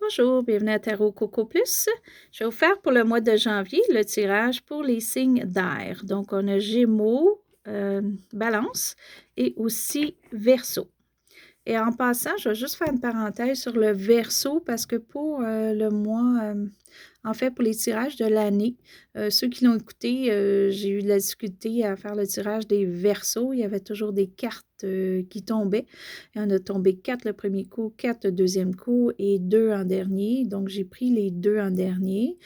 Bonjour, bienvenue à Tarot Coco Plus. Je vais vous faire pour le mois de janvier le tirage pour les signes d'air. Donc, on a Gémeaux, Balance et aussi Verseau. Et en passant, je vais juste faire une parenthèse sur le Verseau parce que pour le mois, en fait, pour les tirages de l'année, ceux qui l'ont écouté, j'ai eu de la difficulté à faire le tirage des Verseaux. Il y avait toujours des cartes qui tombaient. Il y en a tombé 4 le premier coup, 4 le deuxième coup et 2 en dernier. Donc, j'ai pris les 2 en dernier.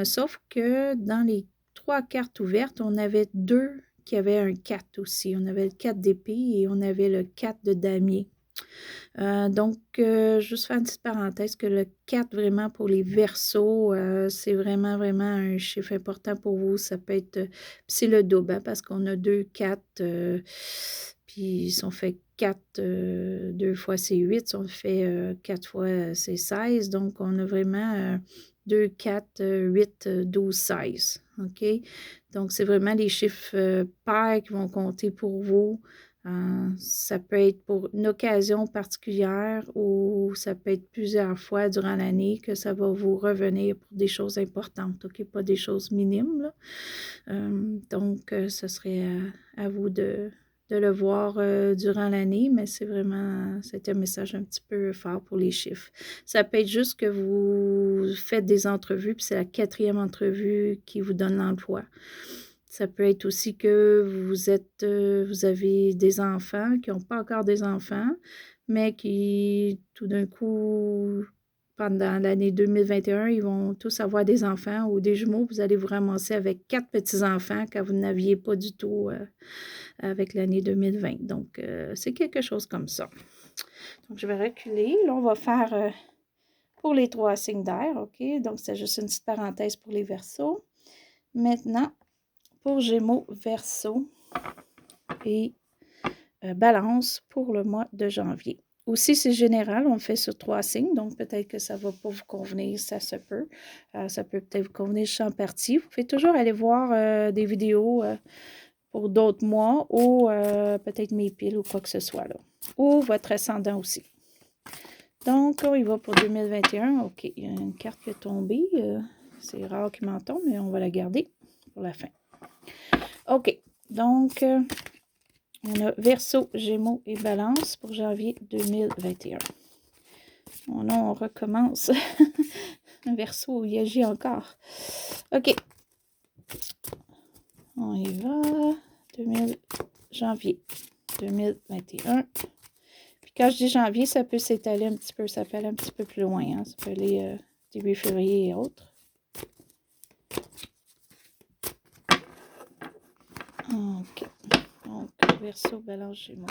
Sauf que dans les 3 cartes ouvertes, on avait 2 qui avaient un 4 aussi. On avait le 4 d'épée et on avait le 4 de damier. Donc, juste faire une petite parenthèse que le 4, vraiment, pour les Verseaux, c'est vraiment, vraiment un chiffre important pour vous. Ça peut être, c'est le double, hein, parce qu'on a 2, 4, puis si on fait 4, 2 fois c'est 8, si on fait 4 fois c'est 16. Donc, on a vraiment 2, 4, 8, 12, 16. OK? Donc, c'est vraiment les chiffres pairs qui vont compter pour vous. Ça peut être pour une occasion particulière ou ça peut être plusieurs fois durant l'année que ça va vous revenir pour des choses importantes, OK? Pas des choses minimes, là. Donc, ce serait à vous de le voir durant l'année, mais c'est un message un petit peu fort pour les chiffres. Ça peut être juste que vous faites des entrevues, puis c'est la 4e entrevue qui vous donne l'emploi. Ça peut être aussi que vous avez des enfants qui n'ont pas encore des enfants, mais qui, tout d'un coup, pendant l'année 2021, ils vont tous avoir des enfants ou des jumeaux. Vous allez vous ramasser avec 4 petits-enfants quand vous n'aviez pas du tout avec l'année 2020. Donc, c'est quelque chose comme ça. Donc, je vais reculer. Là, on va faire pour les 3 signes d'air, OK? Donc, c'est juste une petite parenthèse pour les Verseaux. Maintenant, pour Gémeaux, Verseau et Balance pour le mois de janvier. Aussi, c'est général, on le fait sur 3 signes, donc peut-être que ça ne va pas vous convenir, ça se peut. Ça peut peut-être vous convenir juste en partie. Vous pouvez toujours aller voir des vidéos pour d'autres mois ou peut-être mes piles ou quoi que ce soit là. Ou votre ascendant aussi. Donc, on y va pour 2021. OK, il y a une carte qui est tombée. C'est rare qu'il m'en tombe, mais on va la garder pour la fin. OK, donc, on a Verseau, Gémeaux et Balance pour janvier 2021. Oh non, on recommence. Verseau, il agit encore. OK. On y va. Janvier 2021. Puis quand je dis janvier, ça peut s'étaler un petit peu. Ça peut aller un petit peu plus loin. Hein. Ça peut aller début février et autres. OK. Donc, Verseau, Balance, Gémeaux.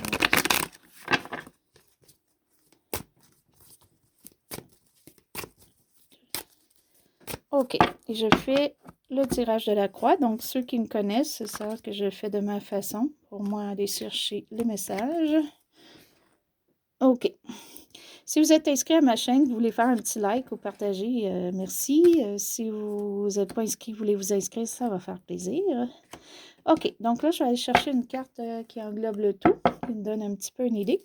OK. Et je fais le tirage de la croix. Donc, ceux qui me connaissent, c'est ça que je fais de ma façon. Pour moi, aller chercher les messages. OK. Si vous êtes inscrit à ma chaîne, vous voulez faire un petit like ou partager, merci. Si vous n'êtes pas inscrit, vous voulez vous inscrire, ça va faire plaisir. OK. Donc là, je vais aller chercher une carte qui englobe le tout, qui me donne un petit peu une idée.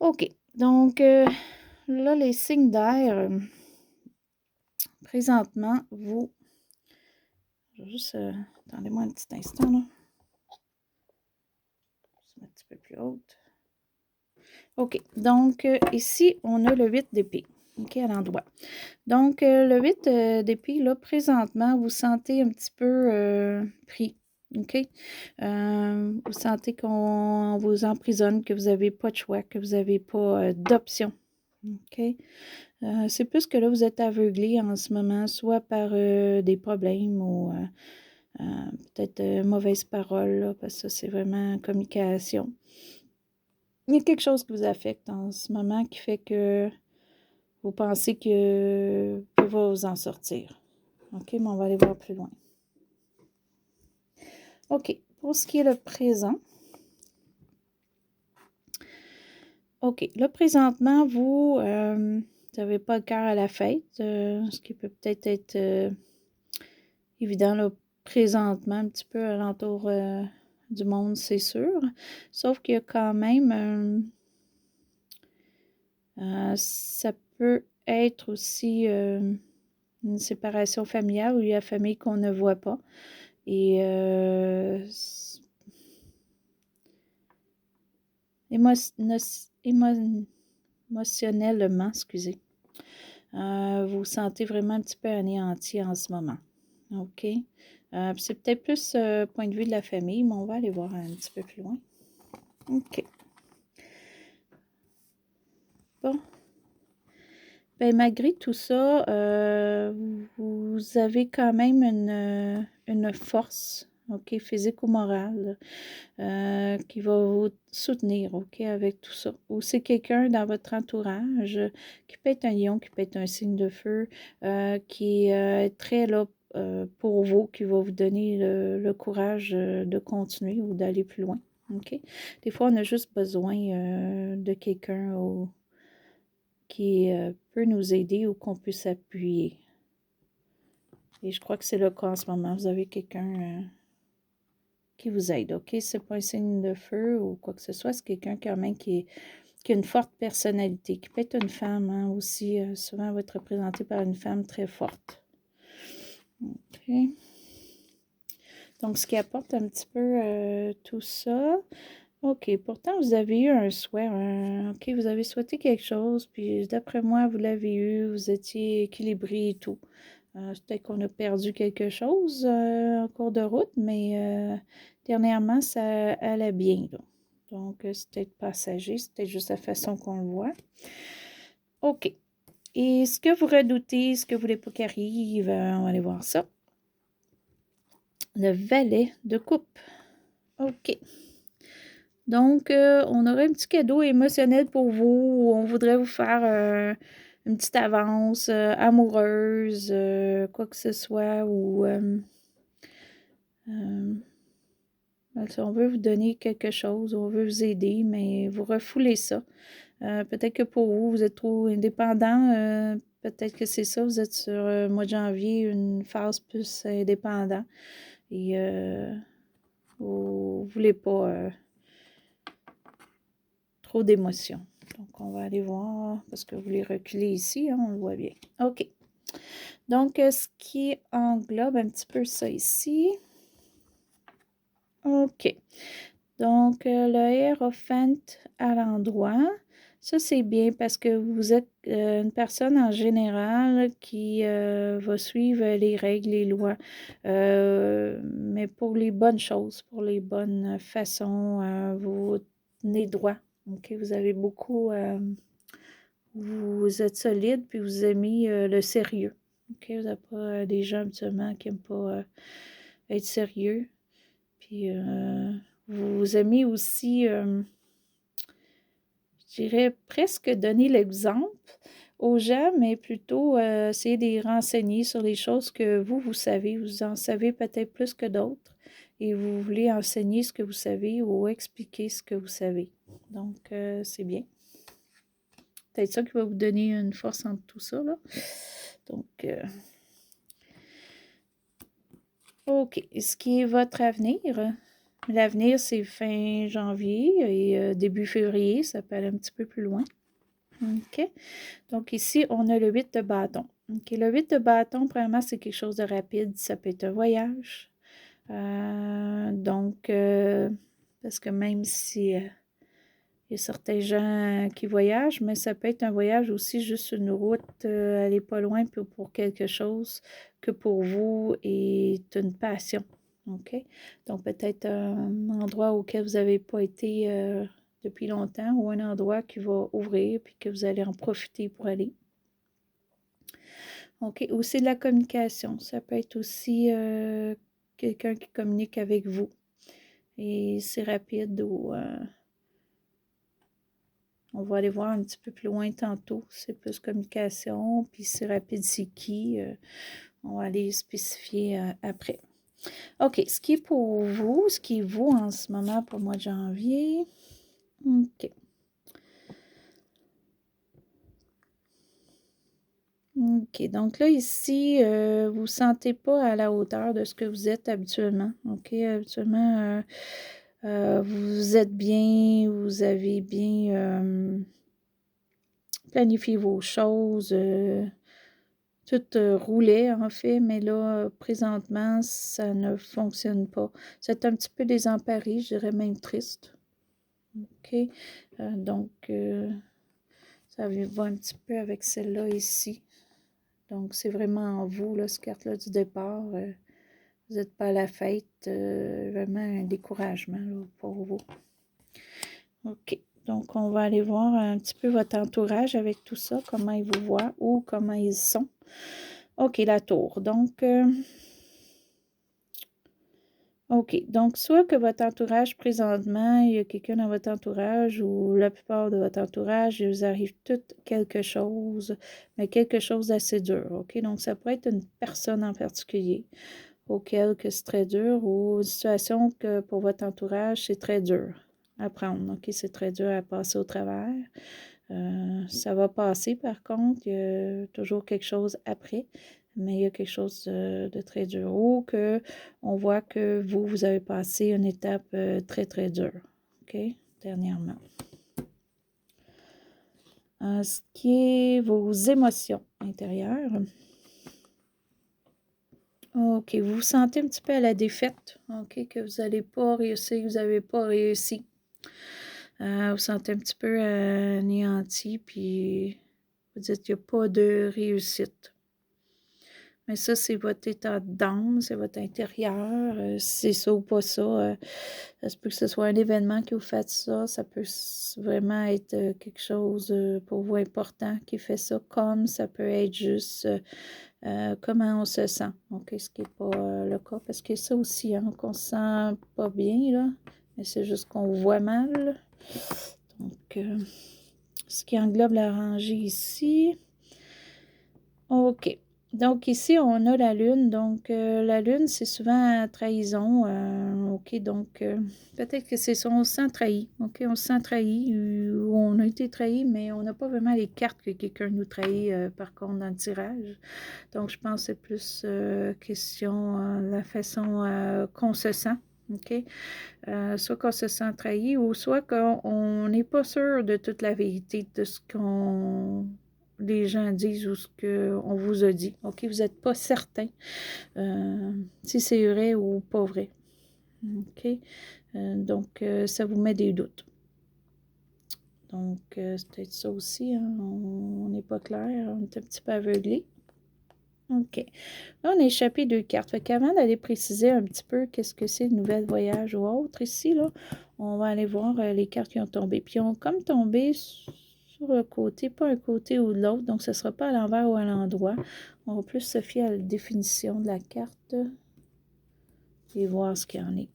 OK. Donc, là, les signes d'air, présentement, vous... Je vais juste... attendez-moi un petit instant, là. Je vais mettre un petit peu plus haute. OK. Donc, ici, on a le 8 d'épée. OK, à l'endroit. Donc, le 8 d'épée, là, présentement, vous sentez un petit peu pris. OK? Vous sentez qu'on vous emprisonne, que vous n'avez pas de choix, que vous n'avez pas d'option. OK? C'est plus que là, vous êtes aveuglé en ce moment, soit par des problèmes ou peut-être mauvaises paroles, là, parce que ça, c'est vraiment communication. Il y a quelque chose qui vous affecte en ce moment qui fait que vous pensez que vous pouvez vous en sortir. OK, mais on va aller voir plus loin. OK, pour ce qui est le présent. OK, là, présentement, vous n'avez pas le cœur à la fête, ce qui peut peut-être être évident, là, présentement, un petit peu alentour du monde, c'est sûr. Sauf qu'il y a quand même... ça peut être aussi une séparation familiale où il y a la famille qu'on ne voit pas. Et émotionnellement, excusez, vous vous sentez vraiment un petit peu anéanti en ce moment. OK? C'est peut-être plus point de vue de la famille, mais on va aller voir un petit peu plus loin. OK. Bon. Ben, malgré tout ça, vous avez quand même une force, OK, physique ou morale, qui va vous soutenir, OK, avec tout ça. Ou c'est quelqu'un dans votre entourage qui peut être un lion, qui peut être un signe de feu, qui est très là pour vous, qui va vous donner le courage de continuer ou d'aller plus loin, OK? Des fois, on a juste besoin de quelqu'un qui peut nous aider ou qu'on peut s'appuyer. Et je crois que c'est le cas en ce moment. Vous avez quelqu'un qui vous aide, OK? C'est pas un signe de feu ou quoi que ce soit. C'est quelqu'un quand même qui a une forte personnalité, qui peut être une femme hein, aussi. Souvent, elle va être représentée par une femme très forte. OK. Donc, ce qui apporte un petit peu tout ça. OK. Pourtant, vous avez eu un souhait. OK, vous avez souhaité quelque chose, puis d'après moi, vous l'avez eu, vous étiez équilibré et tout. Peut-être qu'on a perdu quelque chose en cours de route, mais dernièrement, ça allait bien. Là. Donc, c'est peut-être passager, c'est peut-être juste la façon qu'on le voit. OK. Et ce que vous redoutez, ce que vous voulez pas qu'il arrive, on va aller voir ça. Le valet de coupe. OK. Donc, on aurait un petit cadeau émotionnel pour vous. On voudrait vous faire une petite avance amoureuse, quoi que ce soit, ou si on veut vous donner quelque chose, on veut vous aider, mais vous refoulez ça. Peut-être que pour vous, vous êtes trop indépendant. Peut-être que c'est ça, vous êtes sur le mois de janvier, une phase plus indépendant. Et vous ne voulez pas trop d'émotions. Donc, on va aller voir, parce que vous les reculez ici, hein, on le voit bien. OK. Donc, ce qui englobe un petit peu ça ici. OK. Donc, le Hierophant à l'endroit. Ça, c'est bien parce que vous êtes une personne en général qui va suivre les règles, les lois, mais pour les bonnes choses, pour les bonnes façons, vous tenez droit. OK, vous avez beaucoup, vous êtes solide, puis vous aimez le sérieux. OK, vous n'êtes pas des gens habituellement qui n'aiment pas être sérieux. Puis, vous aimez aussi, je dirais, presque donner l'exemple aux gens, mais plutôt essayer de les renseigner sur les choses que vous savez. Vous en savez peut-être plus que d'autres et vous voulez enseigner ce que vous savez ou expliquer ce que vous savez. Donc, c'est bien. Peut-être ça qui va vous donner une force entre tout ça, là. Donc, OK. Ce qui est votre avenir? L'avenir, c'est fin janvier et début février. Ça peut aller un petit peu plus loin. OK. Donc, ici, on a le 8 de bâton. OK. Le 8 de bâton, premièrement, c'est quelque chose de rapide. Ça peut être un voyage. Donc, parce que même si il y a certains gens qui voyagent, mais ça peut être un voyage aussi, juste une route, aller pas loin pour quelque chose que pour vous est une passion. OK? Donc, peut-être un endroit auquel vous n'avez pas été depuis longtemps ou un endroit qui va ouvrir puis que vous allez en profiter pour aller. OK? Aussi de la communication. Ça peut être aussi quelqu'un qui communique avec vous. Et c'est rapide ou on va aller voir un petit peu plus loin tantôt. C'est plus communication, puis c'est rapide, c'est qui. On va aller spécifier après. OK, ce qui est pour vous, ce qui est vous en ce moment pour le mois de janvier. OK. OK, donc là, ici, vous ne vous sentez pas à la hauteur de ce que vous êtes habituellement. OK, habituellement, vous êtes bien, vous avez bien planifiez vos choses, tout roulait en fait, mais là, présentement, ça ne fonctionne pas. C'est un petit peu désemparé, je dirais même triste. OK? Donc, ça va un petit peu avec celle-là ici. Donc, c'est vraiment en vous, là, cette carte-là du départ. Vous n'êtes pas à la fête. Vraiment un découragement là, pour vous. OK. Donc, on va aller voir un petit peu votre entourage avec tout ça, comment ils vous voient ou comment ils sont. OK, la tour. Donc, OK. Donc, soit que votre entourage présentement, il y a quelqu'un dans votre entourage ou la plupart de votre entourage, il vous arrive tout quelque chose, mais quelque chose d'assez dur. OK? Donc, ça pourrait être une personne en particulier auquel que c'est très dur ou une situation que pour votre entourage, c'est très dur à prendre. OK? C'est très dur à passer au travers. Ça va passer par contre, il y a toujours quelque chose après, mais il y a quelque chose de très dur. Ou qu'on voit que vous avez passé une étape très, très dure, OK, dernièrement. Ce qui est vos émotions intérieures. OK, vous vous sentez un petit peu à la défaite, OK, que vous n'allez pas réussir, que vous n'avez pas réussi. Vous vous sentez un petit peu anéanti, puis vous dites qu'il n'y a pas de réussite. Mais ça, c'est votre état d'âme, c'est votre intérieur. Si c'est ça ou pas ça, ça se peut que ce soit un événement qui vous fait ça. Ça peut vraiment être quelque chose pour vous important qui fait ça, comme ça peut être juste comment on se sent. OK, ce qui n'est pas le cas, parce que ça aussi, hein, qu'on se sent pas bien, là, mais c'est juste qu'on voit mal. Donc, ce qui englobe la rangée ici. OK. Donc, ici, on a la lune. Donc, la lune, c'est souvent trahison. OK, donc, peut-être que c'est ça, on se sent trahi. OK, on se sent trahi ou on a été trahi, mais on n'a pas vraiment les cartes que quelqu'un nous trahit, par contre, dans le tirage. Donc, je pense que c'est plus question de la façon qu'on se sent. OK? Soit qu'on se sent trahi ou soit qu'on n'est pas sûr de toute la vérité de ce qu'on les gens disent ou ce qu'on vous a dit. OK? Vous n'êtes pas certain si c'est vrai ou pas vrai. OK? Donc, ça vous met des doutes. Donc, c'est peut-être ça aussi. Hein? On n'est pas clair. On est un petit peu aveuglé. OK. Là, on a échappé 2 cartes. Fait qu'avant d'aller préciser un petit peu qu'est-ce que c'est le nouvel voyage ou autre, ici, là, on va aller voir les cartes qui ont tombé. Puis, ils ont comme tombé sur le côté, pas un côté ou l'autre. Donc, ce ne sera pas à l'envers ou à l'endroit. On va plus se fier à la définition de la carte et voir ce qu'il y en est.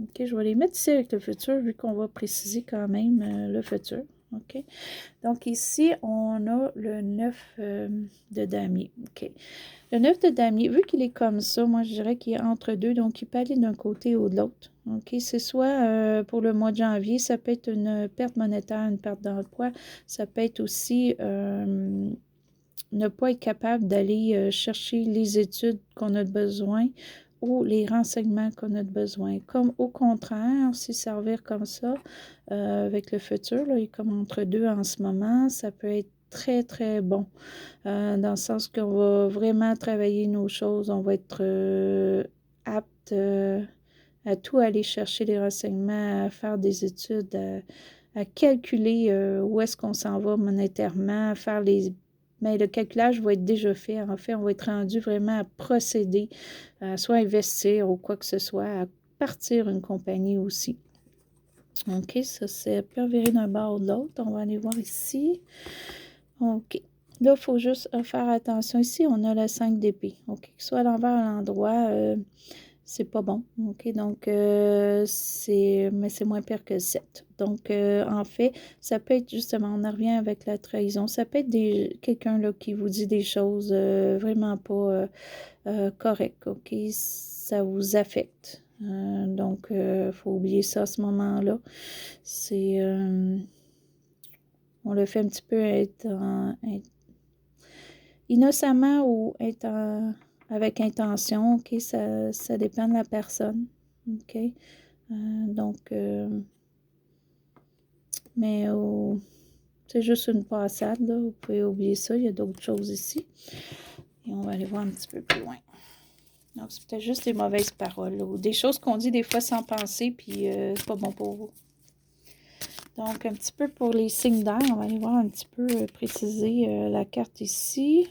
OK, je vais les mettre ici avec le futur, vu qu'on va préciser quand même le futur. OK. Donc, ici, on a le 9 de damier. OK. Le 9 de damier, vu qu'il est comme ça, moi, je dirais qu'il est entre deux, donc il peut aller d'un côté ou de l'autre. OK. C'est soit pour le mois de janvier, ça peut être une perte monétaire, une perte d'emploi. Ça peut être aussi ne pas être capable d'aller chercher les études qu'on a besoin ou les renseignements qu'on a besoin. Comme au contraire, s'y servir comme ça, avec le futur, là, il est comme entre deux en ce moment, ça peut être très, très bon. Dans le sens qu'on va vraiment travailler nos choses, on va être apte à tout aller chercher les renseignements, à faire des études, à calculer où est-ce qu'on s'en va monétairement, à faire les... Mais le calculage va être déjà fait. En fait, on va être rendu vraiment à procéder, soit investir ou quoi que ce soit, à partir une compagnie aussi. OK, ça c'est peut virer d'un bord ou de l'autre. On va aller voir ici. OK. Là, il faut juste faire attention. Ici, on a le 5 d'épée. OK. Soit à l'envers à l'endroit, c'est pas bon. OK. Donc, mais c'est moins pire que le 7. Donc, en fait, ça peut être justement, on en revient avec la trahison. Ça peut être quelqu'un là qui vous dit des choses vraiment pas correctes. OK. Ça vous affecte. Donc, il faut oublier ça à ce moment-là. C'est... on le fait un petit peu être innocemment ou être avec intention, OK, ça dépend de la personne, OK. Donc, mais C'est juste une passade, là. Vous pouvez oublier ça. Il y a d'autres choses ici. Et on va aller voir un petit peu plus loin. Donc, c'est peut-être juste des mauvaises paroles, là, ou des choses qu'on dit des fois sans penser, puis c'est pas bon pour vous. Donc, un petit peu pour les signes d'air, on va aller voir un petit peu préciser la carte ici.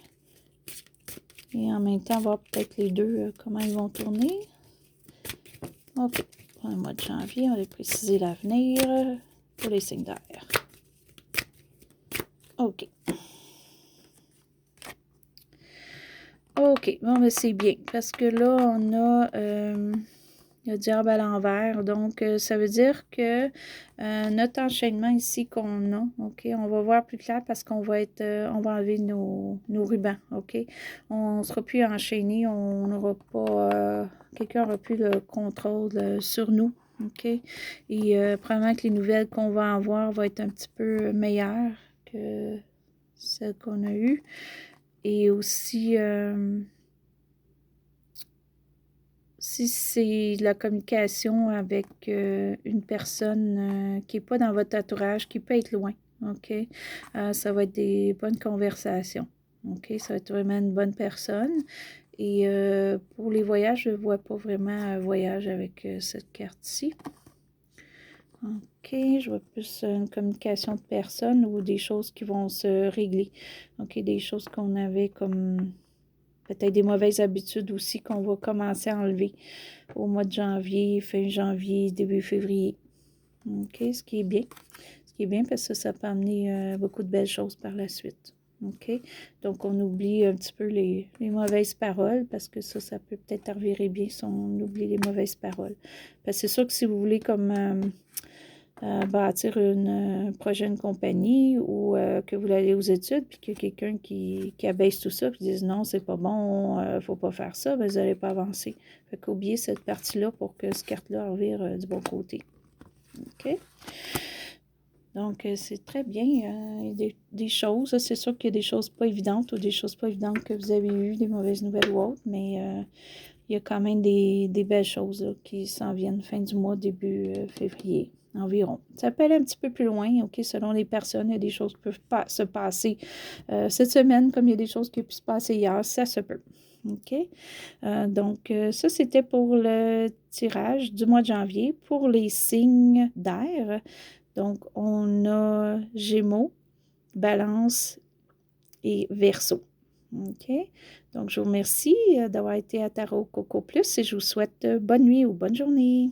Et en même temps, voir peut-être les deux, comment ils vont tourner. OK. Pour le mois de janvier, on va préciser l'avenir pour les signes d'air. OK. OK. Bon, ben c'est bien. Parce que là, on a le diable à l'envers. Donc, ça veut dire que notre enchaînement ici qu'on a, OK, on va voir plus clair parce qu'on va être, on va enlever nos rubans, OK? On ne sera plus enchaîné, on n'aura pas, quelqu'un n'aura plus le contrôle sur nous, OK? Et probablement que les nouvelles qu'on va avoir vont être un petit peu meilleures que celles qu'on a eues. Et aussi, si c'est la communication avec une personne qui n'est pas dans votre entourage, qui peut être loin, OK? Ça va être des bonnes conversations, OK? Ça va être vraiment une bonne personne. Et pour les voyages, je ne vois pas vraiment un voyage avec cette carte-ci. OK, je vois plus une communication de personnes ou des choses qui vont se régler. OK, des choses qu'on avait comme peut-être des mauvaises habitudes aussi qu'on va commencer à enlever au mois de janvier, fin janvier, début février. OK, ce qui est bien. Ce qui est bien parce que ça peut amener beaucoup de belles choses par la suite. OK? Donc, on oublie un petit peu les mauvaises paroles parce que ça peut peut-être revirer bien si on oublie les mauvaises paroles. Parce que c'est sûr que si vous voulez comme bâtir une prochaine compagnie ou que vous allez aux études puis qu'il y a quelqu'un qui abaisse tout ça puis dise non, c'est pas bon, faut pas faire ça, ben, vous n'allez pas avancer. Fait qu'oubliez cette partie-là pour que cette carte-là revire du bon côté. OK? Donc, c'est très bien. Des choses, c'est sûr qu'il y a des choses pas évidentes ou des choses pas évidentes que vous avez eues, des mauvaises nouvelles ou autres, mais il y a quand même des belles choses là, qui s'en viennent fin du mois, début février environ. Ça peut aller un petit peu plus loin, OK, selon les personnes. Il y a des choses qui peuvent se passer cette semaine, comme il y a des choses qui ont pu se passer hier, ça se peut. OK? Donc, ça, c'était pour le tirage du mois de janvier pour les signes d'air. Donc, on a Gémeaux, Balance et Verseau. OK? Donc, je vous remercie d'avoir été à Tarot Coco Plus et je vous souhaite bonne nuit ou bonne journée.